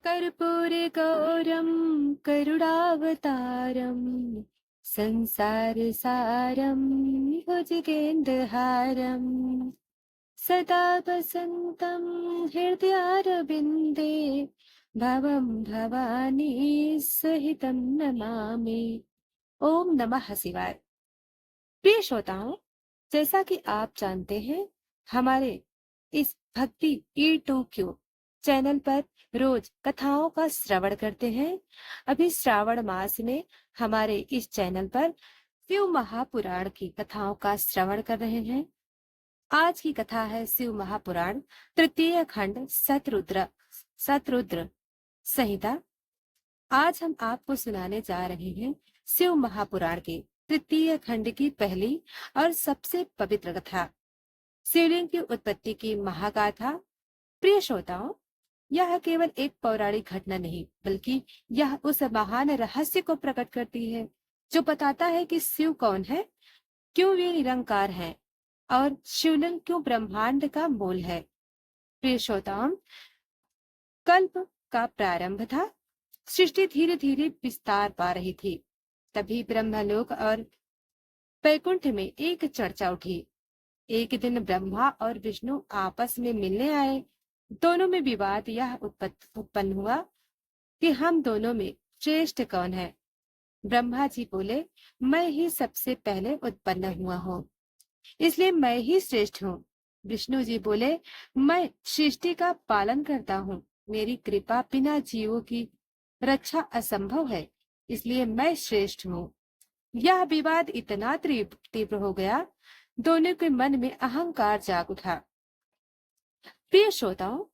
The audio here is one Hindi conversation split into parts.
कर्पूरगौरं करुणावतारं संसारसारं भुजगेन्द्रहारं सदा वसन्तं हृदयारविन्दे भवं भवानी सहितं नमामि। ओम नमः शिवाय। प्रिय श्रोताओं, जैसा कि आप जानते हैं, हमारे इस भक्ति E2Q चैनल पर रोज कथाओं का श्रवण करते हैं। अभी श्रावण मास में हमारे इस चैनल पर शिव महापुराण की कथाओं का श्रवण कर रहे हैं। आज की कथा है शिव महापुराण तृतीय खंड शतरुद्र संहिता। आज हम आपको सुनाने जा रहे हैं शिव महापुराण के तृतीय खंड की पहली और सबसे पवित्र कथा, शिवलिंग की उत्पत्ति की महागाथा। प्रिय श्रोताओं, यह केवल एक पौराणिक घटना नहीं, बल्कि यह उस महान रहस्य को प्रकट करती है जो बताता है कि शिव कौन है, क्यों वे निरंकार हैं और शिवलिंग क्यों ब्रह्मांड का मूल है। प्रिय श्रोताओं, कल्प का प्रारंभ था। सृष्टि धीरे धीरे विस्तार पा रही थी। तभी ब्रह्मलोक और वैकुंठ में एक चर्चा उठी। एक दिन ब्रह्मा और विष्णु आपस में मिलने आए। दोनों में विवाद यह उत्पन्न हुआ कि हम दोनों में श्रेष्ठ कौन है। ब्रह्मा जी बोले, मैं ही सबसे पहले उत्पन्न हुआ हूँ, इसलिए मैं ही श्रेष्ठ हूँ। विष्णु जी बोले, मैं सृष्टि का पालन करता हूँ, मेरी कृपा बिना जीवों की रक्षा असंभव है, इसलिए मैं श्रेष्ठ हूँ। यह विवाद इतना तीव्र हो गया, दोनों के मन में अहंकार जाग उठा। प्रिय श्रोताओं,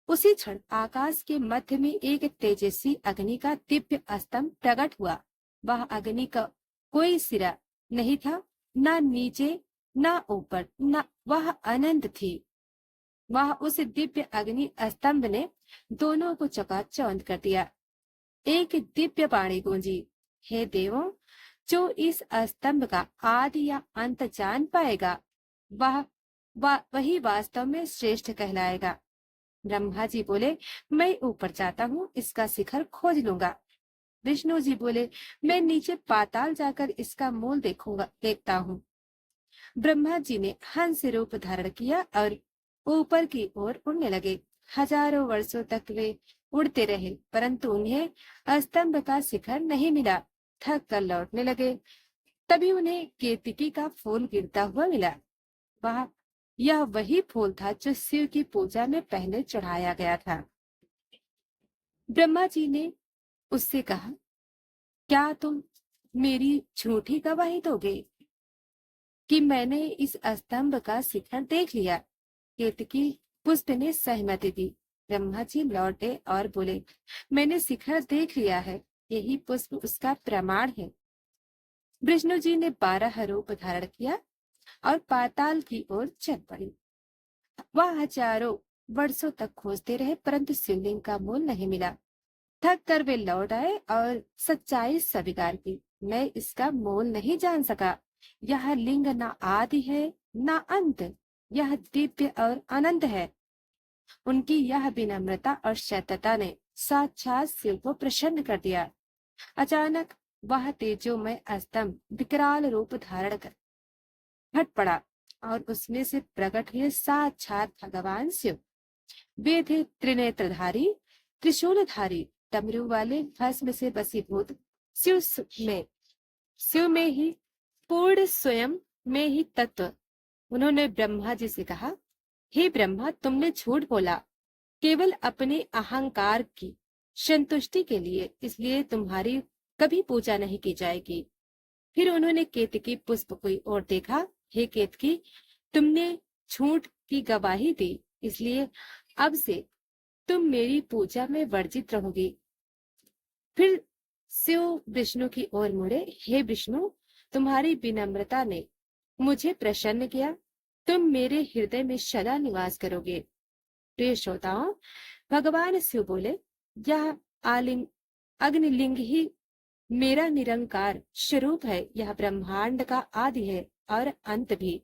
उसी क्षण आकाश के मध्य में एक तेजस्वी अग्नि का दिव्य स्तंभ प्रकट हुआ। वह अग्नि का कोई सिरा नहीं था, ना नीचे ना ऊपर, ना, वह अनंत थी। वह उस दिव्य अग्नि स्तंभ ने दोनों को चकाचौंध कर दिया। एक दिव्य वाणी गूंजी, हे देवों, जो इस स्तंभ का आदि या अंत जान पाएगा, वही वास्तव में श्रेष्ठ कहलाएगा। ब्रह्मा जी बोले, मैं ऊपर जाता हूँ, इसका शिखर खोज लूंगा। विष्णु जी बोले, मैं नीचे पाताल जाकर इसका मूल देखता हूँ। ब्रह्मा जी ने हंस रूप धारण किया और ऊपर की ओर उड़ने लगे। हजारों वर्षों तक वे उड़ते रहे, परंतु उन्हें स्तंभ का शिखर नहीं मिला। थक कर लौटने लगे। तभी उन्हें केतकी का फूल गिरता हुआ मिला। यह वही फूल था जो शिव की पूजा में पहले चढ़ाया गया था। ब्रह्मा जी ने उससे कहा, क्या तुम मेरी झूठी गवाही दोगे कि मैंने इस स्तंभ का शिखर देख लिया? केतकी पुष्प ने सहमति दी। ब्रह्मा जी लौटे और बोले, मैंने शिखर देख लिया है, यही पुष्प उसका प्रमाण है। विष्णु जी ने 12 रूप धारण किया और पाताल की ओर चल पड़ी। वह हजारों वर्षों तक खोजते रहे, परंतु शिवलिंग का मूल नहीं मिला। थक कर वे लौट आए और सच्चाई स्वीकार की, मैं इसका मूल नहीं जान सका। यह लिंग ना आदि है ना अंत, यह दिव्य और अनंत है। उनकी यह विनम्रता और सत्यता ने साक्षात शिव को प्रसन्न कर दिया। अचानक वह तेजोमय स्तंभ विकराल रूप धारण कर फट पड़ा और उसमें से प्रकट हुए साक्षात भगवान शिव। वे थे त्रिनेत्रधारी, त्रिशूलधारी, डमरू वाले, भस्म से वशीभूत। शिव में ही पूर्ण, स्वयं में ही तत्व। उन्होंने ब्रह्मा जी से कहा, हे ब्रह्मा, तुमने झूठ बोला केवल अपने अहंकार की संतुष्टि के लिए, इसलिए तुम्हारी कभी पूजा नहीं की जाएगी। फिर उन्होंने केतकी पुष्प की ओर देखा, हे केतकी, तुमने झूठ की गवाही दी, इसलिए अब से तुम मेरी पूजा में वर्जित रहोगी। फिर शिव विष्णु की ओर मुड़े, हे विष्णु, तुम्हारी विनम्रता ने मुझे प्रसन्न किया, तुम मेरे हृदय में सदा निवास करोगे। प्रिय श्रोताओं, भगवान शिव बोले, यह अग्निलिंग ही मेरा निरंकार स्वरूप है, यह ब्रह्मांड का आदि है और अंत भी।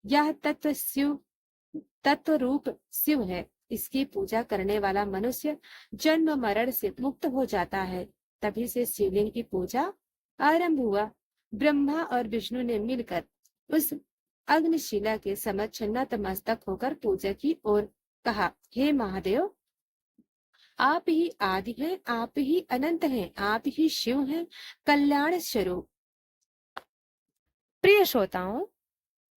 यह तत्व रूप शिव है। इसकी पूजा करने वाला मनुष्य जन्म मरण से मुक्त हो जाता है। तभी से शिवलिंग की पूजा आरंभ हुआ। ब्रह्मा और विष्णु ने मिलकर उस अग्निशिला के समक्ष नतमस्तक होकर पूजा की और कहा, हे महादेव, आप ही आदि हैं, आप ही अनंत हैं, आप ही शिव हैं, कल्याण स्वरूप। प्रिय श्रोताओं,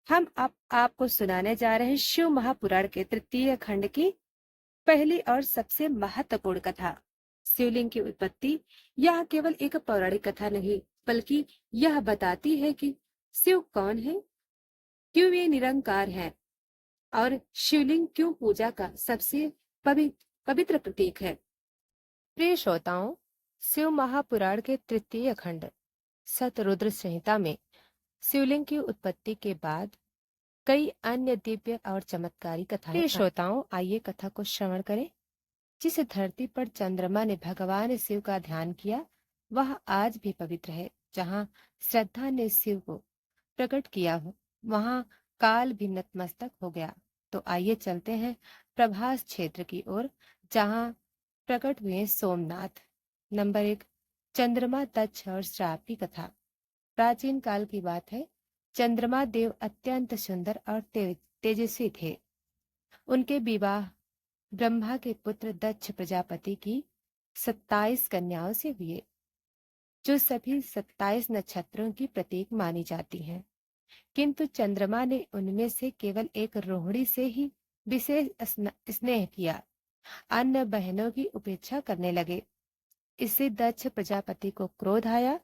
हम अब आपको सुनाने जा रहे हैं शिव महापुराण के तृतीय खंड की पहली और सबसे महत्वपूर्ण कथा, शिवलिंग की उत्पत्ति। यह केवल एक पौराणिक कथा नहीं, बल्कि यह बताती है कि शिव कौन है, क्यों वे निरंकार हैं और शिवलिंग क्यों पूजा का सबसे पवित्र प्रतीक है। प्रिय श्रोताओं, शिव महापुराण के तृतीय खंड सतरुद्र संहिता में शिवलिंग की उत्पत्ति के बाद कई अन्य दिव्य और चमत्कारी कथाएं। प्रिय श्रोताओं, आइए कथा को श्रवण करें। जिस धरती पर चंद्रमा ने भगवान शिव का ध्यान किया, वह आज भी पवित्र है। जहाँ श्रद्धा ने शिव को प्रकट किया हो, वहाँ काल भी नतमस्तक हो गया। तो आइए चलते हैं प्रभास क्षेत्र की ओर, जहाँ प्रकट हुए सोमनाथ। नंबर 1, चंद्रमा, दक्ष और श्राप की कथा। प्राचीन काल की बात है। चंद्रमा देव अत्यंत सुंदर और तेजस्वी थे। उनके विवाह ब्रह्मा के पुत्र दक्ष प्रजापति की 27 कन्याओं से हुए, जो सभी 27 नक्षत्रों की प्रतीक मानी जाती हैं। किंतु चंद्रमा ने उनमें से केवल एक रोहिणी से ही विशेष स्नेह किया। अन्य बहनों की उपेक्षा करने लगे। इससे दक्ष प्रजापति को क्रोध आया।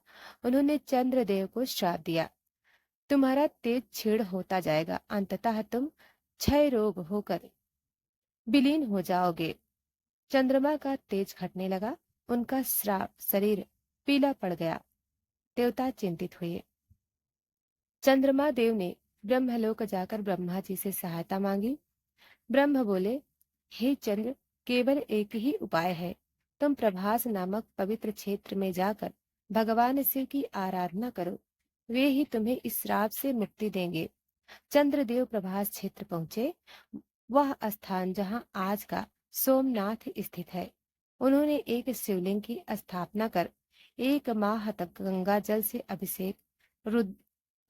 उन्होंने चंद्रदेव को श्राप दिया, तुम्हारा तेज क्षीण होता जाएगा, अंततः तुम क्षय रोग होकर विलीन हो जाओगे। चंद्रमा का तेज घटने लगा। उनका श्राप शरीर पीला पड़ गया। देवता चिंतित हुए। चंद्रमा देव ने ब्रह्मलोक जाकर ब्रह्मा जी से सहायता मांगी। ब्रह्म बोले, हे चंद्र, केवल एक ही उपाय है। तुम प्रभास नामक पवित्र क्षेत्र में जाकर भगवान शिव की आराधना करो, वे ही तुम्हें इस श्राप से मुक्ति देंगे। चंद्रदेव प्रभास क्षेत्र पहुंचे, वह स्थान जहां आज का सोमनाथ स्थित है। उन्होंने एक शिवलिंग की स्थापना कर 1 माह तक गंगा जल से अभिषेक,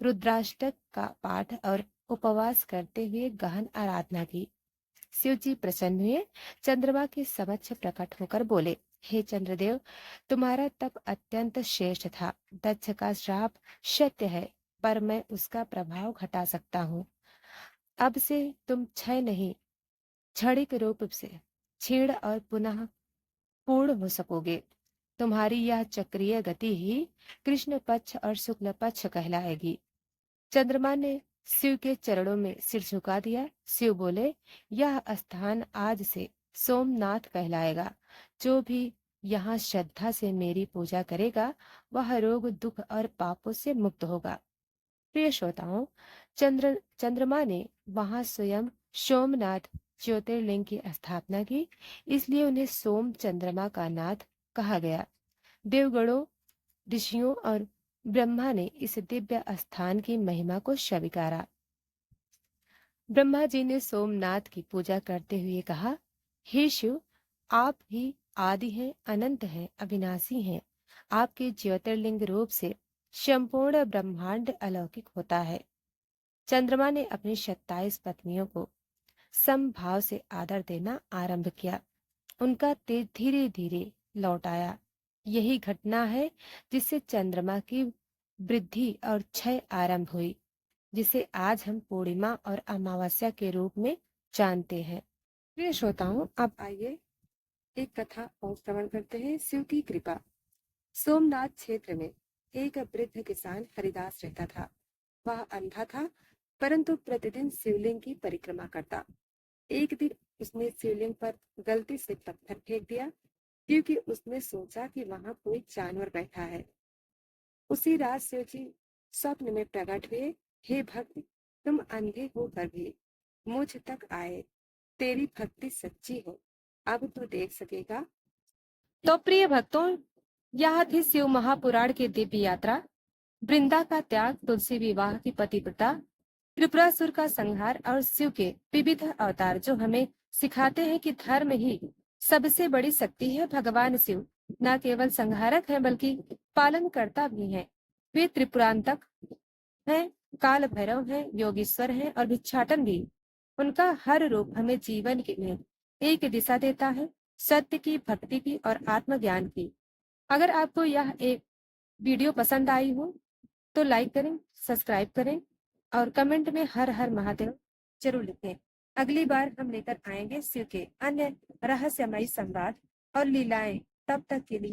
रुद्राष्टक का पाठ और उपवास करते हुए गहन आराधना की। शिव जी प्रसन्न हुए। चंद्रमा के समक्ष प्रकट होकर बोले, हे चंद्रदेव, तुम्हारा तप अत्यंत श्रेष्ठ था। दक्ष का श्राप सत्य है, पर मैं उसका प्रभाव घटा सकता हूँ। अब से तुम क्षय नहीं, क्षणिक रूप से क्षीण और पुनः पूर्ण हो सकोगे। तुम्हारी यह चक्रीय गति ही कृष्ण पक्ष और शुक्ल पक्ष कहलाएगी। चंद्रमा ने शिव के चरणों में सिर झुका दिया। शिव बोले, यह स्थान आज से सोमनाथ कहलाएगा। जो भी यहाँ श्रद्धा से मेरी पूजा करेगा, वह रोग, दुख और पापों से मुक्त होगा। प्रिय श्रोताओं, चंद्रमा ने वहां स्वयं सोमनाथ ज्योतिर्लिंग की स्थापना की, इसलिए उन्हें सोम चंद्रमा का नाथ कहा गया। देवगणों, ऋषियों और ब्रह्मा ने इस दिव्य स्थान की महिमा को स्वीकारा। ब्रह्मा जी ने सोमनाथ की पूजा करते हुए कहा, हे शिव, आप ही आदि हैं, अनंत हैं, अविनाशी हैं। आपके ज्योतिर्लिंग रूप से संपूर्ण ब्रह्मांड अलौकिक होता है। चंद्रमा ने अपनी 27 पत्नियों को समभाव से आदर देना आरंभ किया। उनका तेज धीरे धीरे लौट आया। यही घटना है जिससे चंद्रमा की वृद्धि और क्षय आरंभ हुई, जिसे आज हम पूर्णिमा और अमावस्या के रूप में जानते हैं। प्रिय श्रोताओं, अब आइए एक कथा और श्रवण करते हैं, शिव की कृपा। सोमनाथ क्षेत्र में एक वृद्ध किसान हरिदास रहता था। वह अंधा था, परंतु प्रतिदिन शिवलिंग की परिक्रमा करता। एक दिन उसने शिवलिंग पर गलती से पत्थर फेंक दिया, क्योंकि उसने सोचा कि वहां कोई जानवर बैठा है। उसी रात शिव जी स्वप्न में प्रकट हुए, हे भक्त, तुम अंधे होकर भी मुझ तक आए, तेरी भक्ति सच्ची हो, अब तू देख सकेगा। तो प्रिय भक्तों, यह थी शिव महापुराण की दिव्य यात्रा। वृंदा का त्याग, तुलसी विवाह की पतिव्रता, त्रिपुरासुर का संहार और शिव के विविध अवतार जो हमें सिखाते हैं कि धर्म ही सबसे बड़ी शक्ति है। भगवान शिव न केवल संहारक हैं बल्कि पालनकर्ता भी हैं। वे त्रिपुरांतक हैं, काल भैरव हैं, योगीश्वर हैं और भिक्षाटन भी। उनका हर रूप हमें जीवन के में एक दिशा देता है, सत्य की, भक्ति की और आत्मज्ञान की। अगर आपको यह एक वीडियो पसंद आई हो तो लाइक करें, सब्सक्राइब करें और कमेंट में हर हर महादेव जरूर लिखें। अगली बार हम लेकर आएंगे शिव के अन्य रहस्यमयी संवाद और लीलाएं। तब तक के लिए